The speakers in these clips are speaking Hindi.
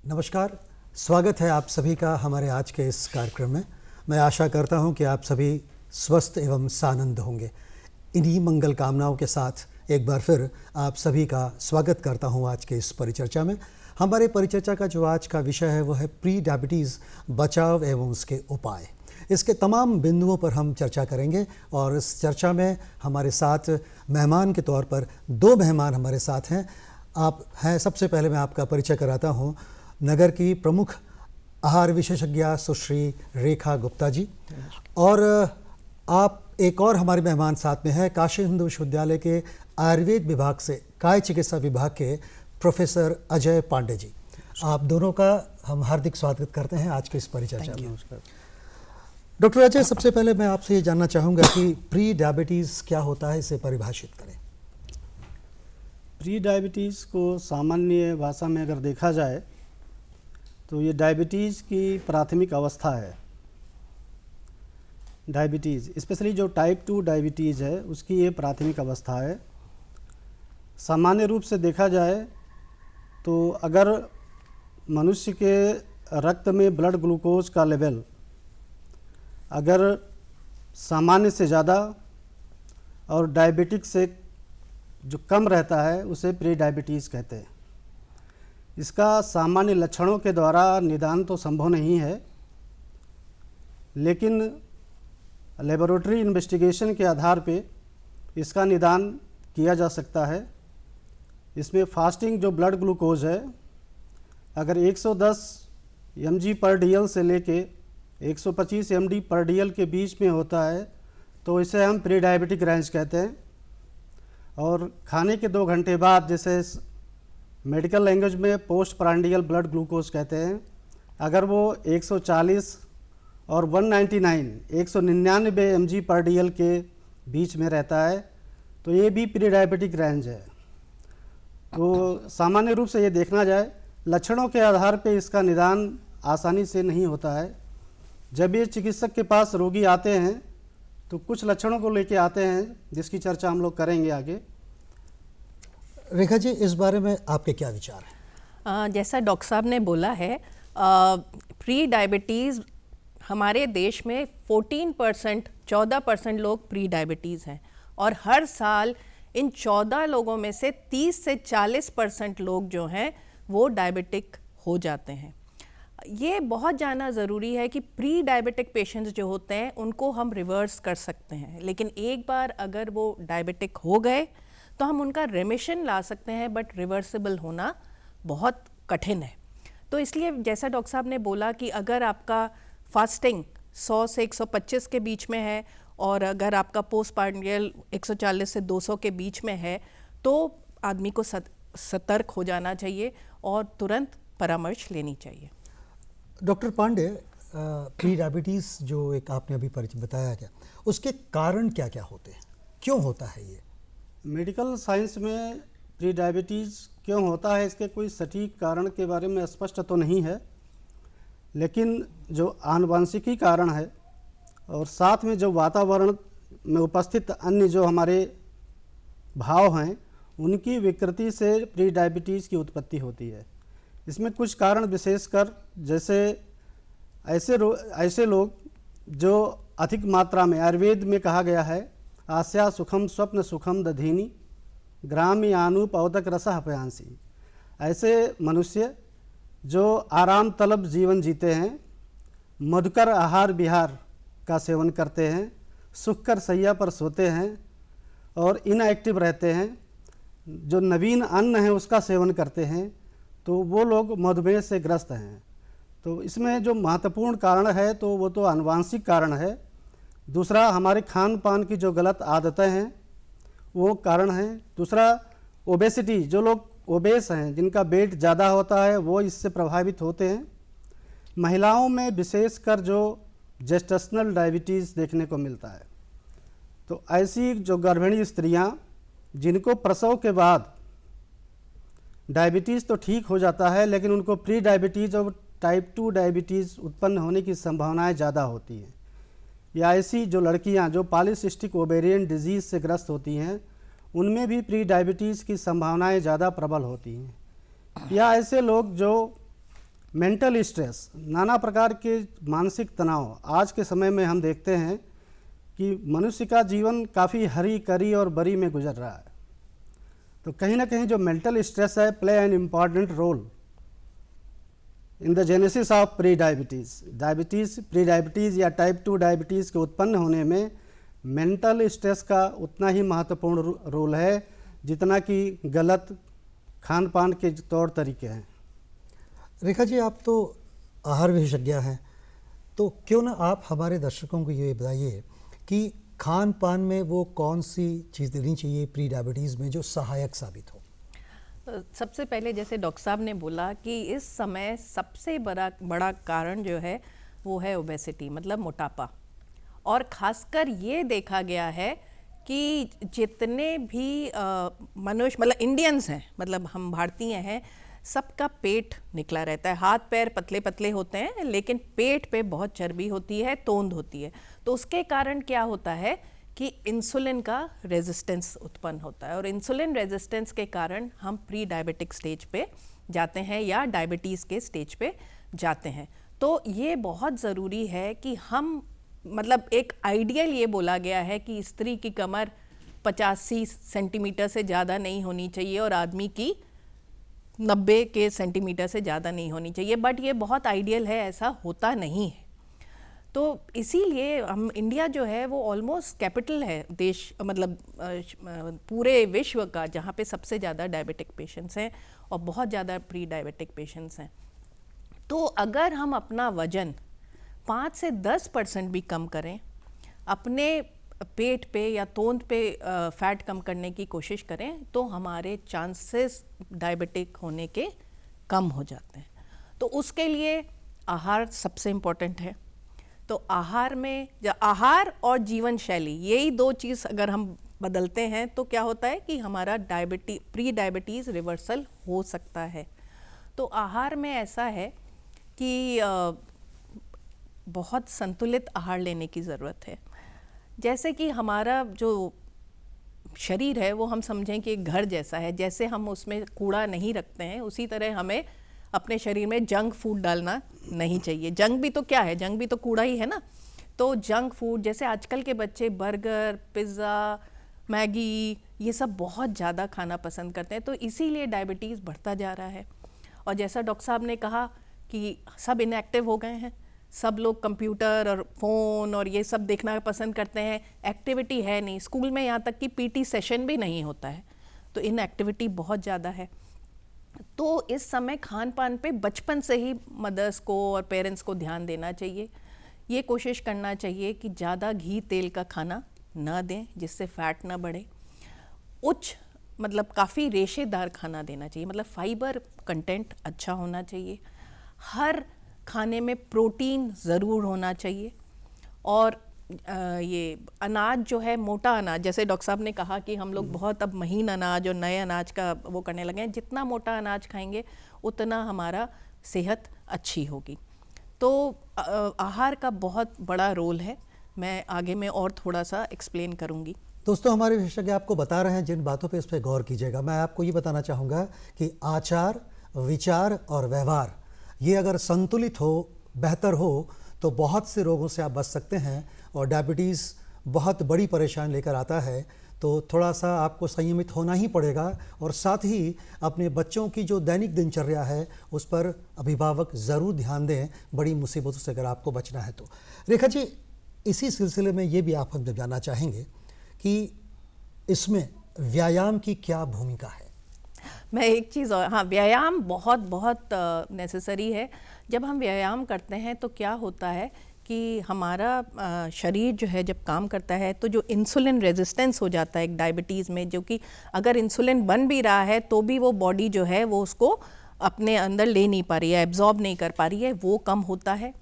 नमस्कार, स्वागत है आप सभी का हमारे आज के इस कार्यक्रम में। मैं आशा करता हूं कि आप सभी स्वस्थ एवं सानंद होंगे। इन्हीं मंगल कामनाओं के साथ एक बार फिर आप सभी का स्वागत करता हूं आज के इस परिचर्चा में। हमारे परिचर्चा का जो आज का विषय है वो है प्री डायबिटीज़, बचाव एवं उसके उपाय। इसके तमाम बिंदुओं पर हम चर्चा करेंगे और इस चर्चा में हमारे साथ मेहमान के तौर पर दो मेहमान हमारे साथ हैं। आप हैं, सबसे पहले मैं आपका परिचय कराता हूं, नगर की प्रमुख आहार विशेषज्ञ सुश्री रेखा गुप्ता जी, और आप एक और हमारे मेहमान साथ में है, काशी हिंदू विश्वविद्यालय के आयुर्वेद विभाग से काय चिकित्सा विभाग के प्रोफेसर अजय पांडे जी। आप दोनों का हम हार्दिक स्वागत करते हैं आज के इस परिचर्चा में। डॉक्टर अजय, सबसे पहले मैं आपसे ये जानना चाहूँगा कि प्री डायबिटीज़ क्या होता है, इसे परिभाषित करें। प्री डायबिटीज़ को सामान्य भाषा में अगर देखा जाए तो ये डायबिटीज़ की प्राथमिक अवस्था है। डायबिटीज़ स्पेशली जो टाइप 2 डायबिटीज़ है उसकी ये प्राथमिक अवस्था है। सामान्य रूप से देखा जाए तो अगर मनुष्य के रक्त में ब्लड ग्लूकोज का लेवल अगर सामान्य से ज़्यादा और डायबिटिक से जो कम रहता है उसे प्री डायबिटीज़ कहते हैं। इसका सामान्य लक्षणों के द्वारा निदान तो संभव नहीं है, लेकिन लेबोरेटरी इन्वेस्टिगेशन के आधार पे इसका निदान किया जा सकता है। इसमें फास्टिंग जो ब्लड ग्लूकोज है अगर 110 mg पर DL से लेके 125 mg पर DL के बीच में होता है तो इसे हम प्री डायबिटिक रेंज कहते हैं। और खाने के 2 घंटे बाद, जैसे मेडिकल लैंग्वेज में पोस्ट प्रांडियल ब्लड ग्लूकोज कहते हैं, अगर वो 140 और 199 mg पर DL के बीच में रहता है तो ये भी प्री डायबिटिक रेंज है। तो सामान्य रूप से ये देखना जाए, लक्षणों के आधार पे इसका निदान आसानी से नहीं होता है। जब ये चिकित्सक के पास रोगी आते हैं तो कुछ लक्षणों को लेके आते हैं जिसकी चर्चा हम लोग करेंगे आगे। रेखा जी, इस बारे में आपके क्या विचार हैं? जैसा डॉक्टर साहब ने बोला है, प्री डायबिटीज़ हमारे देश में 14% लोग प्री डायबिटीज़ हैं और हर साल इन 14 लोगों में से 30 से 40% लोग जो हैं वो डायबिटिक हो जाते हैं। ये बहुत जानना ज़रूरी है कि प्री डायबिटिक पेशेंट्स जो होते हैं उनको हम रिवर्स कर सकते हैं, लेकिन एक बार अगर वो डायबिटिक हो गए तो हम उनका रेमिशन ला सकते हैं, बट रिवर्सिबल होना बहुत कठिन है। तो इसलिए जैसा डॉक्टर साहब ने बोला कि अगर आपका फास्टिंग 100 से 125 के बीच में है और अगर आपका पोस्ट पार्टियल 140 से 200 के बीच में है तो आदमी को सतर्क हो जाना चाहिए और तुरंत परामर्श लेनी चाहिए। डॉक्टर पांडे, प्री डायबिटीज़ जो एक आपने अभी बताया गया, उसके कारण क्या क्या होते हैं, क्यों होता है ये? मेडिकल साइंस में प्री डायबिटीज़ क्यों होता है इसके कोई सटीक कारण के बारे में स्पष्ट तो नहीं है, लेकिन जो आनुवंशिकी कारण है और साथ में जो वातावरण में उपस्थित अन्य जो हमारे भाव हैं उनकी विकृति से प्री डायबिटीज़ की उत्पत्ति होती है। इसमें कुछ कारण विशेषकर जैसे ऐसे लोग जो अधिक मात्रा में, आयुर्वेद में कहा गया है आस्या सुखम स्वप्न सुखम दधीनी ग्राम्यानुपौदक रसः पयांसी, ऐसे मनुष्य जो आराम तलब जीवन जीते हैं, मधुकर आहार विहार का सेवन करते हैं, सुखकर सैया पर सोते हैं और इनएक्टिव रहते हैं, जो नवीन अन्न है उसका सेवन करते हैं, तो वो लोग मधुमेह से ग्रस्त हैं। तो इसमें जो महत्वपूर्ण कारण है तो वो तो आनुवांशिक कारण है। दूसरा, हमारे खान पान की जो गलत आदतें हैं वो कारण हैं। दूसरा, ओबेसिटी, जो लोग ओबेस हैं, जिनका वेट ज़्यादा होता है, वो इससे प्रभावित होते हैं। महिलाओं में विशेषकर जो जेस्टेशनल डायबिटीज़ देखने को मिलता है, तो ऐसी जो गर्भिणी स्त्रियां जिनको प्रसव के बाद डायबिटीज़ तो ठीक हो जाता है लेकिन उनको प्री डायबिटीज़ और टाइप 2 डायबिटीज़ उत्पन्न होने की संभावनाएं ज़्यादा होती हैं, या ऐसी जो लड़कियां जो पॉलीसिस्टिक ओवेरियन डिजीज़ से ग्रस्त होती हैं उनमें भी प्री डायबिटीज़ की संभावनाएं ज़्यादा प्रबल होती हैं, या ऐसे लोग जो मेंटल स्ट्रेस, नाना प्रकार के मानसिक तनाव, आज के समय में हम देखते हैं कि मनुष्य का जीवन काफ़ी हरी करी और बरी में गुजर रहा है। तो कहीं ना कहीं जो मेंटल स्ट्रेस है play an important role in the genesis of pre diabetes. Pre diabetes या टाइप 2 डायबिटीज़ के उत्पन्न होने में मेंटल स्ट्रेस का उतना ही महत्वपूर्ण रोल है जितना कि गलत खान पान के तौर तरीके हैं। रेखा जी, आप तो आहार विशेषज्ञ हैं, तो क्यों ना आप हमारे दर्शकों को ये बताइए कि खान पान में वो कौन सी चीज़ देनी चाहिए प्री डायबिटीज़ में जो सहायक साबित हो। सबसे पहले जैसे डॉक्टर साहब ने बोला कि इस समय सबसे बड़ा कारण जो है वो है ओबेसिटी, मतलब मोटापा। और ख़ासकर ये देखा गया है कि जितने भी मनुष्य, मतलब इंडियंस हैं, मतलब हम भारतीय हैं, सबका पेट निकला रहता है। हाथ पैर पतले पतले होते हैं लेकिन पेट पे बहुत चर्बी होती है, तोंद होती है। तो उसके कारण क्या होता है कि इंसुलिन का रेजिस्टेंस उत्पन्न होता है और इंसुलिन रेजिस्टेंस के कारण हम प्री डायबिटिक स्टेज पे जाते हैं या डायबिटीज़ के स्टेज पे जाते हैं। तो ये बहुत ज़रूरी है कि हम, मतलब एक आइडियल ये बोला गया है कि स्त्री की कमर 85 सेंटीमीटर से ज़्यादा नहीं होनी चाहिए और आदमी की 90 के सेंटीमीटर से ज़्यादा नहीं होनी चाहिए, बट ये बहुत आइडियल है, ऐसा होता नहीं है। तो इसीलिए हम, इंडिया जो है वो ऑलमोस्ट कैपिटल है देश, मतलब पूरे विश्व का, जहाँ पे सबसे ज़्यादा डायबिटिक पेशेंट्स हैं और बहुत ज़्यादा प्री डायबिटिक पेशेंट्स हैं। तो अगर हम अपना वज़न 5 से 10% भी कम करें, अपने पेट पे या तोंद पे फैट कम करने की कोशिश करें, तो हमारे चांसेस डायबिटिक होने के कम हो जाते हैं। तो उसके लिए आहार सबसे इम्पोर्टेंट है। तो आहार में, आहार और जीवन शैली, यही दो चीज़ अगर हम बदलते हैं तो क्या होता है कि हमारा प्री डायबिटीज़ रिवर्सल हो सकता है। तो आहार में ऐसा है कि बहुत संतुलित आहार लेने की ज़रूरत है। जैसे कि हमारा जो शरीर है वो हम समझें कि एक घर जैसा है, जैसे हम उसमें कूड़ा नहीं रखते हैं उसी तरह हमें अपने शरीर में जंक फूड डालना नहीं चाहिए। जंक भी तो क्या है, जंक भी तो कूड़ा ही है ना। तो जंक फूड, जैसे आजकल के बच्चे बर्गर, पिज़्ज़ा, मैगी, ये सब बहुत ज़्यादा खाना पसंद करते हैं, तो इसीलिए डायबिटीज़ बढ़ता जा रहा है। और जैसा डॉक्टर साहब ने कहा कि सब इनएक्टिव हो गए हैं, सब लोग कंप्यूटर और फ़ोन और ये सब देखना पसंद करते हैं, एक्टिविटी है नहीं। स्कूल में यहाँ तक कि पीटी सेशन भी नहीं होता है, तो इनएक्टिविटी बहुत ज़्यादा है। तो इस समय खान पान पे बचपन से ही मदर्स को और पेरेंट्स को ध्यान देना चाहिए। ये कोशिश करना चाहिए कि ज़्यादा घी तेल का खाना ना दें जिससे फैट ना बढ़े। मतलब काफ़ी रेशेदार खाना देना चाहिए, मतलब फाइबर कंटेंट अच्छा होना चाहिए। हर खाने में प्रोटीन ज़रूर होना चाहिए। और ये अनाज जो है, मोटा अनाज, जैसे डॉक्टर साहब ने कहा कि हम लोग बहुत अब महीन अनाज और नए अनाज का वो करने लगे हैं। जितना मोटा अनाज खाएंगे उतना हमारा सेहत अच्छी होगी। तो आहार का बहुत बड़ा रोल है। मैं आगे में और थोड़ा सा एक्सप्लेन करूँगी। दोस्तों, हमारे विशेषज्ञ आपको बता रहे हैं जिन बातों पे, इस पर गौर कीजिएगा। मैं आपको ये बताना चाहूँगा कि आचार, विचार और व्यवहार ये अगर संतुलित हो, बेहतर हो, तो बहुत से रोगों से आप बच सकते हैं। और डायबिटीज़ बहुत बड़ी परेशानी लेकर आता है, तो थोड़ा सा आपको संयमित होना ही पड़ेगा। और साथ ही अपने बच्चों की जो दैनिक दिनचर्या है उस पर अभिभावक ज़रूर ध्यान दें, बड़ी मुसीबतों से अगर आपको बचना है तो। रेखा जी, इसी सिलसिले में ये भी आप हमसे जानना चाहेंगे कि इसमें व्यायाम की क्या भूमिका है। मैं एक चीज़ और, हाँ, व्यायाम बहुत बहुत नेसेसरी है। जब हम व्यायाम करते हैं तो क्या होता है कि हमारा शरीर जो है जब काम करता है तो जो इंसुलिन रेजिस्टेंस हो जाता है एक डायबिटीज़ में, जो कि अगर इंसुलिन बन भी रहा है तो भी वो बॉडी जो है वो उसको अपने अंदर ले नहीं पा रही है, एब्जॉर्ब नहीं कर पा रही है, वो कम होता है।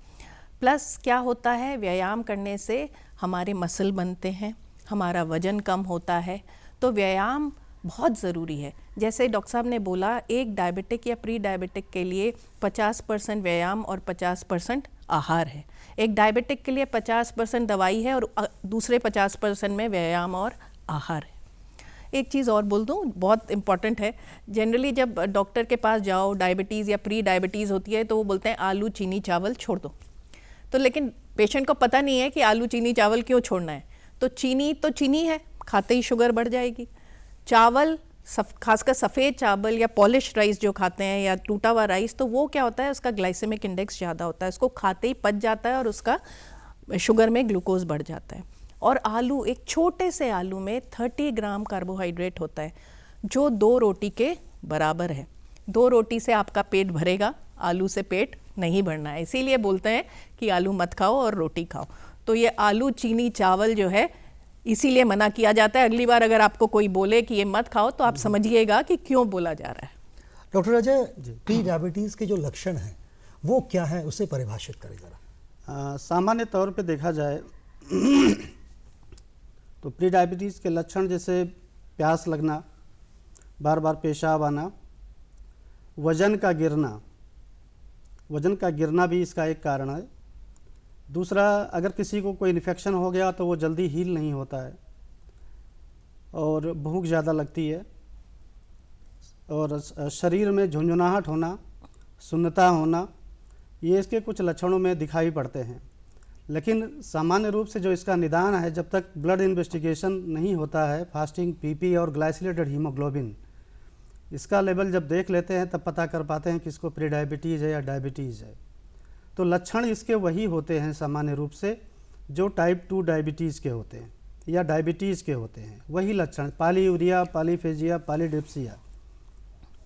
प्लस क्या होता है, व्यायाम करने से हमारे मसल बनते हैं, हमारा वज़न कम होता है। तो व्यायाम बहुत ज़रूरी है। जैसे डॉक्टर साहब ने बोला, एक डायबिटिक या प्री डायबिटिक के लिए 50% व्यायाम और 50% आहार है। एक डायबिटिक के लिए 50% दवाई है और दूसरे 50% में व्यायाम और आहार है। एक चीज़ और बोल दूं, बहुत इम्पॉर्टेंट है। जनरली जब डॉक्टर के पास जाओ, डायबिटीज़ या प्री डायबिटीज़ होती है, तो वो बोलते हैं आलू चीनी चावल छोड़ दो। तो लेकिन पेशेंट को पता नहीं है कि आलू चीनी चावल क्यों छोड़ना है। तो चीनी है, खाते ही शुगर बढ़ जाएगी। चावल, खासकर सफ़ेद चावल या पॉलिश राइस जो खाते हैं या टूटा हुआ राइस, तो वो क्या होता है, उसका ग्लाइसेमिक इंडेक्स ज़्यादा होता है, उसको खाते ही पच जाता है और उसका शुगर में ग्लूकोज बढ़ जाता है। और आलू, एक छोटे से आलू में 30 ग्राम कार्बोहाइड्रेट होता है, जो 2 रोटी के बराबर है। 2 रोटी से आपका पेट भरेगा, आलू से पेट नहीं भरना है। इसीलिए बोलते हैं कि आलू मत खाओ और रोटी खाओ। तो ये आलू चीनी चावल जो है, इसीलिए मना किया जाता है। अगली बार अगर आपको कोई बोले कि ये मत खाओ, तो आप समझिएगा कि क्यों बोला जा रहा है। डॉक्टर अजय, प्री डायबिटीज़ के जो लक्षण हैं वो क्या है, उसे परिभाषित करें ज़रा। सामान्य तौर पे देखा जाए तो प्री डायबिटीज़ के लक्षण जैसे प्यास लगना, बार बार पेशाब आना, वज़न का गिरना भी इसका एक कारण है। दूसरा, अगर किसी को कोई इन्फेक्शन हो गया तो वो जल्दी हील नहीं होता है, और भूख ज़्यादा लगती है, और शरीर में झुंझुनाहट होना, सुन्नता होना, ये इसके कुछ लक्षणों में दिखाई पड़ते हैं। लेकिन सामान्य रूप से जो इसका निदान है, जब तक ब्लड इन्वेस्टिगेशन नहीं होता है, फास्टिंग पीपी और ग्लाइसिलेटेड हीमोग्लोबिन, इसका लेवल जब देख लेते हैं तब पता कर पाते हैं कि इसको प्री डायबिटीज़ है या डायबिटीज़ है। तो लक्षण इसके वही होते हैं सामान्य रूप से जो टाइप 2 डायबिटीज़ के होते हैं या डायबिटीज़ के होते हैं, वही लक्षण, पॉलीयूरिया, पॉलीफेजिया, पॉलीडिप्सिया,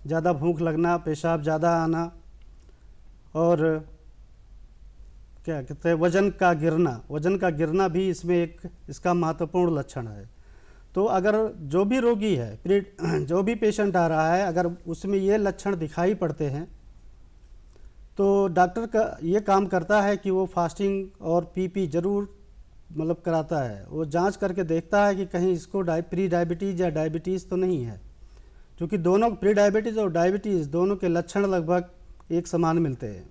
ज़्यादा भूख लगना, पेशाब ज़्यादा आना, और क्या कहते हैं, वज़न का गिरना भी इसमें एक इसका महत्वपूर्ण लक्षण है। तो अगर जो भी रोगी है, जो भी पेशेंट आ रहा है, अगर उसमें ये लक्षण दिखाई पड़ते हैं, तो डॉक्टर का ये काम करता है कि वो फास्टिंग और पीपी ज़रूर मतलब कराता है। वो जांच करके देखता है कि कहीं इसको प्री डायबिटीज़ या डायबिटीज़ तो नहीं है, क्योंकि दोनों, प्री डायबिटीज़ और डायबिटीज़ दोनों के लक्षण लगभग एक समान मिलते हैं।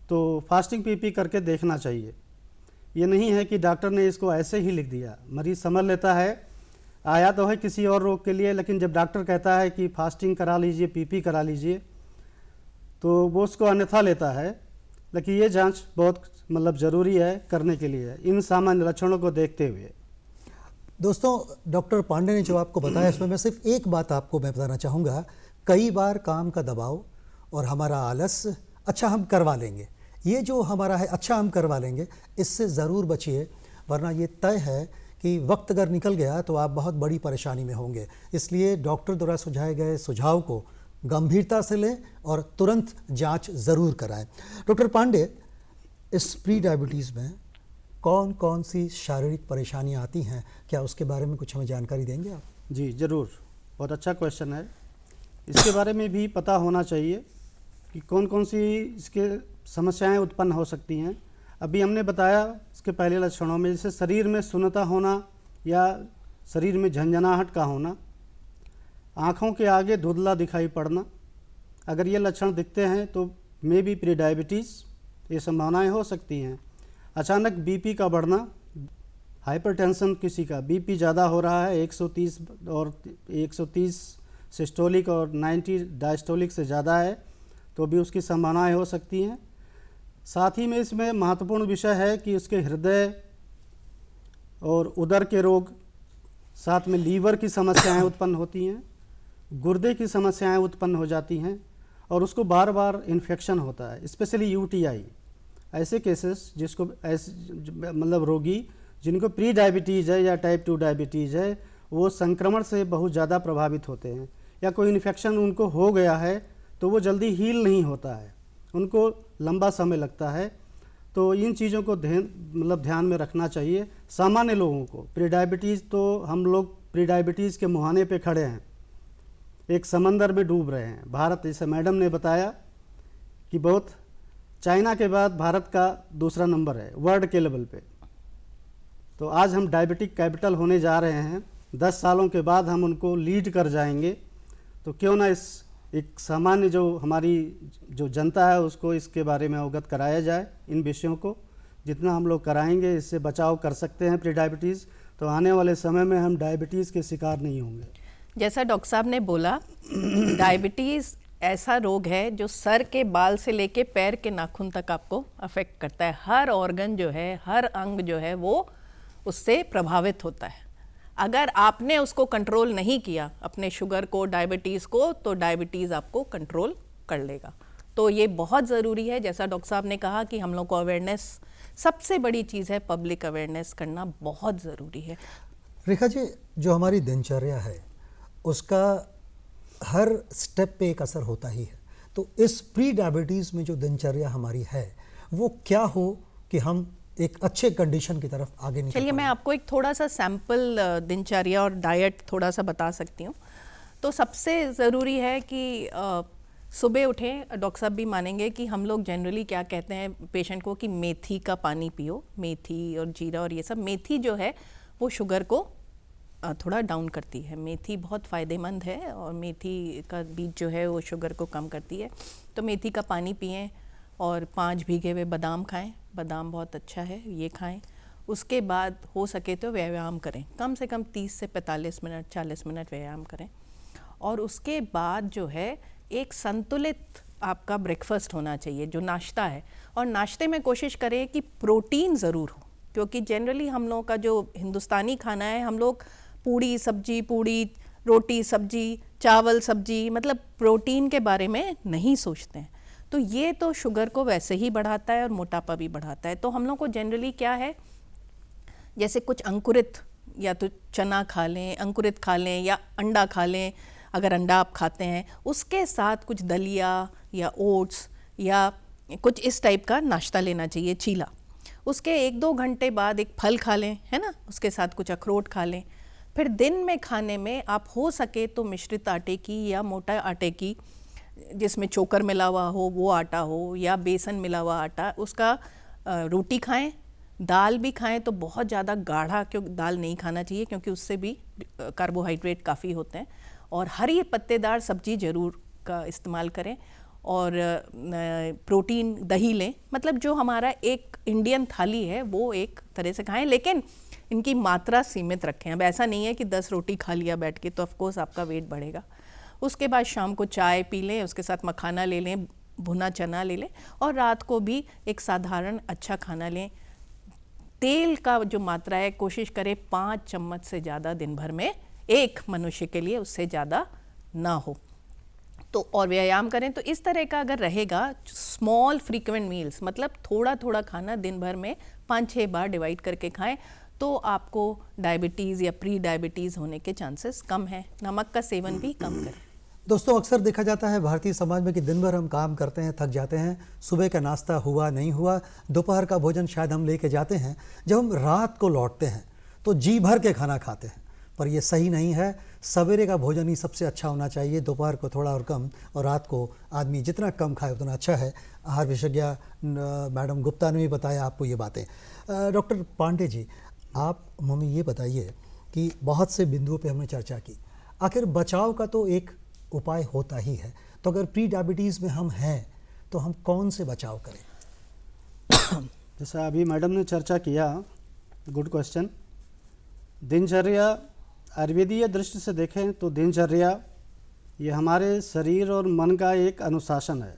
तो फास्टिंग पीपी करके देखना चाहिए। ये नहीं है कि डॉक्टर ने इसको ऐसे ही लिख दिया, मरीज़ समझ लेता है आया तो है किसी और रोग के लिए, लेकिन जब डॉक्टर कहता है कि फास्टिंग करा लीजिए, पीपी करा लीजिए, तो वो उसको अन्यथा लेता है। लेकिन ये जांच बहुत मतलब ज़रूरी है करने के लिए, इन सामान्य लक्षणों को देखते हुए। दोस्तों, डॉक्टर पांडे ने जो आपको बताया, इसमें मैं सिर्फ एक बात आपको मैं बताना चाहूँगा। कई बार काम का दबाव और हमारा आलस, अच्छा हम करवा लेंगे, ये जो हमारा है अच्छा हम करवा लेंगे, इससे ज़रूर बचिए, वरना ये तय है कि वक्त अगर निकल गया तो आप बहुत बड़ी परेशानी में होंगे। इसलिए डॉक्टर द्वारा सुझाए गए सुझाव को गंभीरता से लें और तुरंत जांच ज़रूर कराएं। डॉक्टर पांडे, इस प्री डायबिटीज़ में कौन कौन सी शारीरिक परेशानियां आती हैं, क्या उसके बारे में कुछ हमें जानकारी देंगे आप? जी ज़रूर, बहुत अच्छा क्वेश्चन है। इसके बारे में भी पता होना चाहिए कि कौन कौन सी इसके समस्याएं उत्पन्न हो सकती हैं। अभी हमने बताया इसके पहले लक्षणों में, जैसे शरीर में सुन्नता होना या शरीर में झंझनाहट का होना, आँखों के आगे धुंधला दिखाई पड़ना, अगर ये लक्षण दिखते हैं तो मे बी प्री डायबिटीज़, ये संभावनाएं हो सकती हैं। अचानक बीपी का बढ़ना, हाइपरटेंशन, किसी का बीपी ज़्यादा हो रहा है, 130 और 130 सिस्टोलिक और 90 डायस्टोलिक से ज़्यादा है, तो भी उसकी संभावनाएं हो सकती हैं। साथ ही में इसमें महत्वपूर्ण विषय है कि उसके हृदय और उदर के रोग, साथ में लीवर की समस्याएं उत्पन्न होती हैं, गुर्दे की समस्याएं उत्पन्न हो जाती हैं, और उसको बार बार इन्फेक्शन होता है, स्पेशली यूटीआई। ऐसे केसेस जिसको ऐसे मतलब रोगी जिनको प्री डायबिटीज़ है या टाइप 2 डायबिटीज़ है, वो संक्रमण से बहुत ज़्यादा प्रभावित होते हैं, या कोई इन्फेक्शन उनको हो गया है तो वो जल्दी हील नहीं होता है, उनको लंबा समय लगता है। तो इन चीज़ों को ध्यान में रखना चाहिए। सामान्य लोगों को प्री डायबिटीज़, तो हम लोग प्री डायबिटीज़ के मुहाने पे खड़े हैं, एक समंदर में डूब रहे हैं। भारत, जैसे मैडम ने बताया कि बहुत, चाइना के बाद भारत का दूसरा नंबर है वर्ल्ड के लेवल पे। तो आज हम डायबिटिक कैपिटल होने जा रहे हैं, 10 सालों के बाद हम उनको लीड कर जाएंगे। तो क्यों ना इस एक सामान्य जो हमारी जो जनता है उसको इसके बारे में अवगत कराया जाए। इन विषयों को जितना हम लोग कराएंगे इससे बचाव कर सकते हैं प्री डायबिटीज़। तो आने वाले समय में हम डायबिटीज़ के शिकार नहीं होंगे। जैसा डॉक्टर साहब ने बोला, डायबिटीज़ ऐसा रोग है जो सर के बाल से लेके पैर के नाखून तक आपको अफेक्ट करता है। हर ऑर्गन जो है, हर अंग जो है वो उससे प्रभावित होता है। अगर आपने उसको कंट्रोल नहीं किया, अपने शुगर को, डायबिटीज़ को, तो डायबिटीज़ आपको कंट्रोल कर लेगा। तो ये बहुत ज़रूरी है, जैसा डॉक्टर साहब ने कहा कि हम लोग को अवेयरनेस, सबसे बड़ी चीज़ है पब्लिक अवेयरनेस करना बहुत ज़रूरी है। रेखा जी, जो हमारी दिनचर्या है उसका हर स्टेप पे एक असर होता ही है, तो इस प्री डायबिटीज़ में जो दिनचर्या हमारी है वो क्या हो कि हम एक अच्छे कंडीशन की तरफ आगे निकल चलिए मैं आपको एक थोड़ा सा सैम्पल दिनचर्या और डाइट थोड़ा सा बता सकती हूँ। तो सबसे ज़रूरी है कि सुबह उठें। डॉक्टर साहब भी मानेंगे कि हम लोग जनरली क्या कहते हैं पेशेंट को कि मेथी का पानी पियो। मेथी और जीरा और ये सब, मेथी जो है वो शुगर को थोड़ा डाउन करती है। मेथी बहुत फ़ायदेमंद है और मेथी का बीज जो है वो शुगर को कम करती है। तो मेथी का पानी पिएं और 5 भीगे हुए बादाम खाएं। बादाम बहुत अच्छा है, ये खाएं। उसके बाद हो सके तो व्यायाम करें, कम से कम 30 से 45 मिनट, 40 मिनट व्यायाम करें। और उसके बाद जो है एक संतुलित आपका ब्रेकफास्ट होना चाहिए, जो नाश्ता है। और नाश्ते में कोशिश करें कि प्रोटीन ज़रूर हो, क्योंकि जनरली हम लोगों का जो हिंदुस्तानी खाना है, हम लोग पूड़ी सब्जी, पूड़ी रोटी सब्जी, चावल सब्जी, मतलब प्रोटीन के बारे में नहीं सोचते हैं। तो ये तो शुगर को वैसे ही बढ़ाता है और मोटापा भी बढ़ाता है। तो हम लोग को जनरली क्या है, जैसे कुछ अंकुरित, या तो चना खा लें, अंकुरित खा लें, या अंडा खा लें अगर अंडा आप खाते हैं, उसके साथ कुछ दलिया या ओट्स या कुछ इस टाइप का नाश्ता लेना चाहिए, चीला। उसके 1-2 घंटे बाद एक फल खा लें, है ना, उसके साथ कुछ अखरोट खा लें। फिर दिन में खाने में आप हो सके तो मिश्रित आटे की या मोटा आटे की, जिसमें चोकर मिला हुआ हो वो आटा हो, या बेसन मिला हुआ आटा, उसका रोटी खाएं। दाल भी खाएं तो बहुत ज़्यादा गाढ़ा क्योंकि दाल नहीं खाना चाहिए, क्योंकि उससे भी कार्बोहाइड्रेट काफ़ी होते हैं। और हरी पत्तेदार सब्जी ज़रूर का इस्तेमाल करें। और प्रोटीन दही लें। मतलब जो हमारा एक इंडियन थाली है वो एक तरह से खाएं, लेकिन इनकी मात्रा सीमित रखें। अब ऐसा नहीं है कि 10 रोटी खा लिया बैठ के तो ऑफकोर्स आपका वेट बढ़ेगा। उसके बाद शाम को चाय पी लें, उसके साथ मखाना ले लें, भुना चना ले लें, और रात को भी एक साधारण अच्छा खाना लें। तेल का जो मात्रा है कोशिश करें 5 चम्मच से ज़्यादा दिन भर में एक मनुष्य के लिए, उससे ज़्यादा ना हो। तो और व्यायाम करें। तो इस तरह का अगर रहेगा, स्मॉल फ्रीक्वेंट मील्स, मतलब थोड़ा थोड़ा खाना दिन भर में 5-6 बार डिवाइड करके खाएं, तो आपको डायबिटीज़ या प्री डायबिटीज़ होने के चांसेस कम हैं। नमक का सेवन भी कम करें। दोस्तों, अक्सर देखा जाता है भारतीय समाज में कि दिन भर हम काम करते हैं, थक जाते हैं, सुबह का नाश्ता हुआ नहीं हुआ, दोपहर का भोजन शायद हम लेके जाते हैं, जब हम रात को लौटते हैं तो जी भर के खाना खाते हैं, पर ये सही नहीं है। सवेरे का भोजन ही सबसे अच्छा होना चाहिए, दोपहर को थोड़ा और कम, और रात को आदमी जितना कम खाए उतना अच्छा है। आहार विशेषज्ञ मैडम गुप्ता ने भी बताया आपको ये बातें। डॉक्टर पांडे जी, आप हमें ये बताइए कि बहुत से बिंदुओं पे हमने चर्चा की, आखिर बचाव का तो एक उपाय होता ही है, तो अगर प्री डायबिटीज़ में हम हैं तो हम कौन से बचाव करें? जैसा अभी मैडम ने चर्चा किया, गुड क्वेश्चन। दिनचर्या आयुर्वेदीय दृष्टि से देखें तो दिनचर्या ये हमारे शरीर और मन का एक अनुशासन है,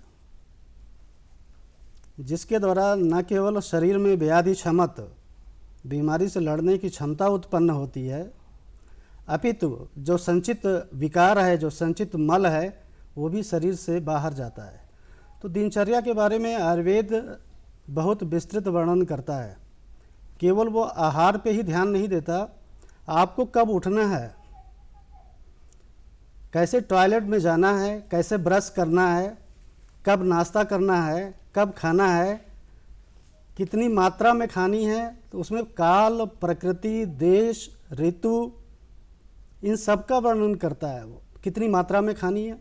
जिसके द्वारा न केवल शरीर में व्याधि क्षमत, बीमारी से लड़ने की क्षमता उत्पन्न होती है, अपितु जो संचित विकार है, जो संचित मल है, वो भी शरीर से बाहर जाता है। तो दिनचर्या के बारे में आयुर्वेद बहुत विस्तृत वर्णन करता है। केवल वो आहार पे ही ध्यान नहीं देता, आपको कब उठना है, कैसे टॉयलेट में जाना है, कैसे ब्रश करना है, कब नाश्ता करना है, कब खाना है, कितनी मात्रा में खानी है, तो उसमें काल, प्रकृति, देश, ऋतु, इन सब का वर्णन करता है। वो कितनी मात्रा में खानी है।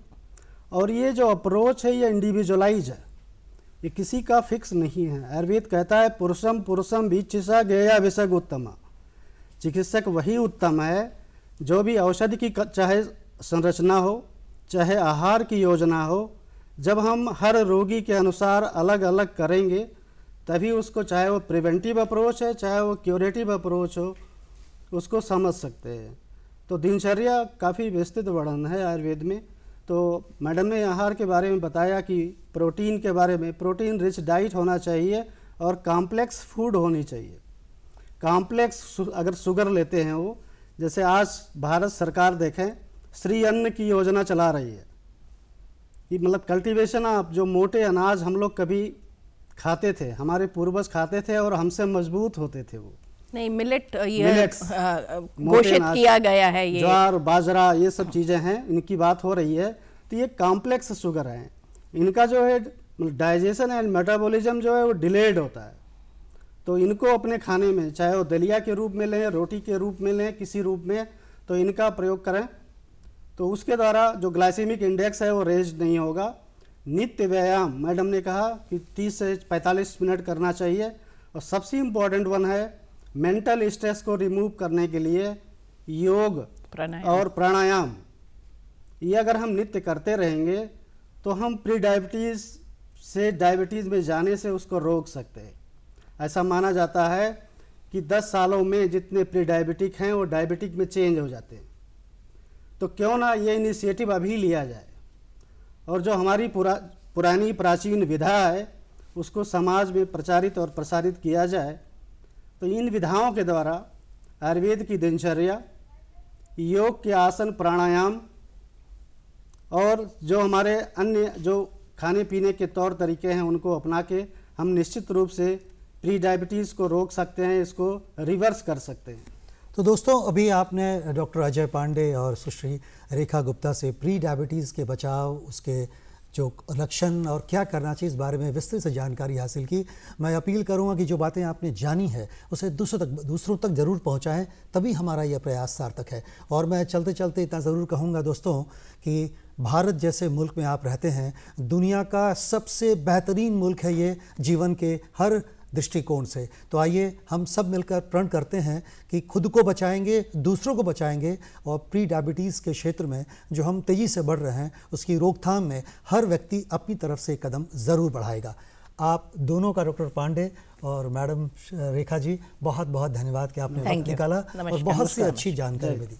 और ये जो अप्रोच है ये इंडिविजुअलाइज है, ये किसी का फिक्स नहीं है। आयुर्वेद कहता है पुरुषम पुरुषम वीक्षिषा गेया विषग उत्तमा। चिकित्सक वही उत्तम है जो भी औषधि की चाहे संरचना हो, चाहे आहार की योजना हो, जब हम हर रोगी के अनुसार अलग अलग करेंगे तभी उसको, चाहे वो प्रिवेंटिव अप्रोच है चाहे वो क्यूरेटिव अप्रोच हो, उसको समझ सकते हैं। तो दिनचर्या काफ़ी विस्तृत वर्णन है आयुर्वेद में। तो मैडम ने आहार के बारे में बताया कि प्रोटीन के बारे में, प्रोटीन रिच डाइट होना चाहिए और कॉम्प्लेक्स फूड होनी चाहिए। कॉम्प्लेक्स अगर शुगर लेते हैं वो, जैसे आज भारत सरकार देखें श्री अन्न की योजना चला रही है कि मतलब कल्टीवेशन ऑफ जो मोटे अनाज हम लोग कभी खाते थे, हमारे पूर्वज खाते थे और हमसे मजबूत होते थे वो। नहीं, मिलेट ये मिलेट्स, घोषित अनाज, किया गया है, ये ज्वार बाजरा ये सब चीज़ें हैं, इनकी बात हो रही है। तो ये कॉम्प्लेक्स शुगर है, इनका जो है डाइजेशन एंड मेटाबॉलिज्म जो है वो डिलेड होता है। तो इनको अपने खाने में, चाहे वो दलिया के रूप में लें, रोटी के रूप में लें, किसी रूप में, तो इनका प्रयोग करें। तो उसके द्वारा जो ग्लाइसेमिक इंडेक्स है वो रेज नहीं होगा। नित्य व्यायाम मैडम ने कहा कि 30 से 45 मिनट करना चाहिए। और सबसे इम्पोर्टेंट वन है मेंटल स्ट्रेस को रिमूव करने के लिए योग और प्राणायाम। ये अगर हम नित्य करते रहेंगे तो हम प्री डायबिटीज़ से डायबिटीज़ में जाने से उसको रोक सकते हैं। ऐसा माना जाता है कि 10 सालों में जितने प्री डायबिटिक हैं वो डायबिटिक में चेंज हो जाते हैं। तो क्यों ना ये इनिशिएटिव अभी लिया जाए और जो हमारी पुरानी प्राचीन विधा है उसको समाज में प्रचारित और प्रसारित किया जाए। तो इन विधाओं के द्वारा आयुर्वेद की दिनचर्या, योग के आसन, प्राणायाम और जो हमारे अन्य जो खाने पीने के तौर तरीके हैं उनको अपना के हम निश्चित रूप से प्री डायबिटीज़ को रोक सकते हैं, इसको रिवर्स कर सकते हैं। तो दोस्तों, अभी आपने डॉक्टर अजय पांडे और सुश्री रेखा गुप्ता से प्री डायबिटीज़ के बचाव, उसके जो लक्षण और क्या करना चाहिए इस बारे में विस्तृत से जानकारी हासिल की। मैं अपील करूंगा कि जो बातें आपने जानी है उसे दूसरों तक ज़रूर पहुंचाएं, तभी हमारा यह प्रयास सार्थक है। और मैं चलते चलते इतना ज़रूर कहूंगा दोस्तों कि भारत जैसे मुल्क में आप रहते हैं, दुनिया का सबसे बेहतरीन मुल्क है ये जीवन के हर दृष्टिकोण से। तो आइए हम सब मिलकर प्रण करते हैं कि खुद को बचाएंगे, दूसरों को बचाएंगे और प्री डायबिटीज़ के क्षेत्र में जो हम तेज़ी से बढ़ रहे हैं उसकी रोकथाम में हर व्यक्ति अपनी तरफ से कदम ज़रूर बढ़ाएगा। आप दोनों का, डॉक्टर पांडे और मैडम रेखा जी, बहुत बहुत धन्यवाद कि आपने वक्त निकाला और बहुत सी अच्छी जानकारी भी दी।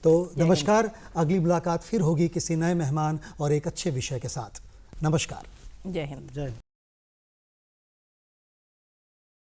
तो नमस्कार, अगली मुलाकात फिर होगी किसी नए मेहमान और एक अच्छे विषय के साथ। नमस्कार। जय हिंद। जय